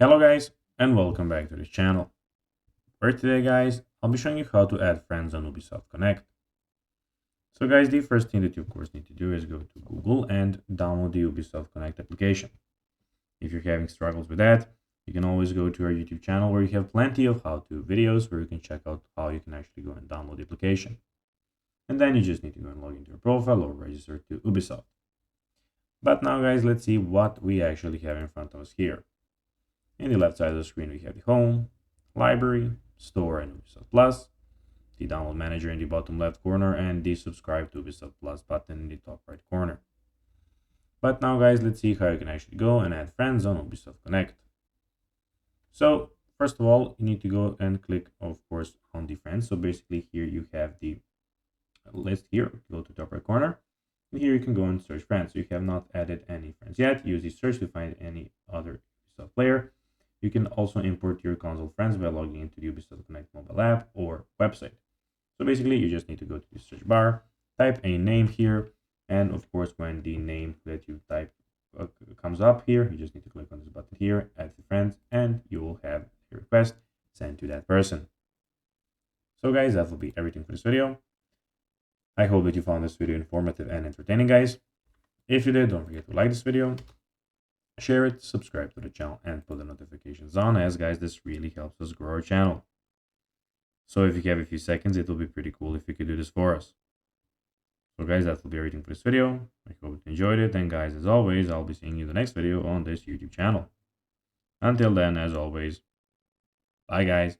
Hello guys and welcome back to this channel. For today guys, I'll be showing you how to add friends on Ubisoft Connect. So guys, the first thing that you of course need to do is go to Google and download the Ubisoft Connect application. If you're having struggles with that, you can always go to our YouTube channel where you have plenty of how-to videos where you can check out how you can actually go and download the application. And then you just need to go and log into your profile or register to Ubisoft. But now guys, let's see what we actually have in front of us here. In the left side of the screen, we have the home, library, store, and Ubisoft Plus, the download manager in the bottom left corner, and the subscribe to Ubisoft Plus button in the top right corner. But now guys, let's see how you can actually go and add friends on Ubisoft Connect. So first of all, you need to go and click, of course, on the friends. So basically here you have the list here. Go to top right corner. And here you can go and search friends. So you have not added any friends yet. Use the search to find any other Ubisoft player. You can also import your console friends by logging into the Ubisoft Connect mobile app or website. So basically, you just need to go to the search bar, type a name here, and of course, when the name that you type comes up here, you just need to click on this button here, add the friends, and you will have a request sent to that person. So guys, that will be everything for this video. I hope that you found this video informative and entertaining, guys. If you did, don't forget to like this video, share it, subscribe to the channel, and put the notifications on, as guys, this really helps us grow our channel. So if you have a few seconds, it will be pretty cool if you could do this for us. So guys, that will be everything for this video. I hope you enjoyed it, and guys, as always, I'll be seeing you in the next video on this YouTube channel. Until then, as always, bye guys.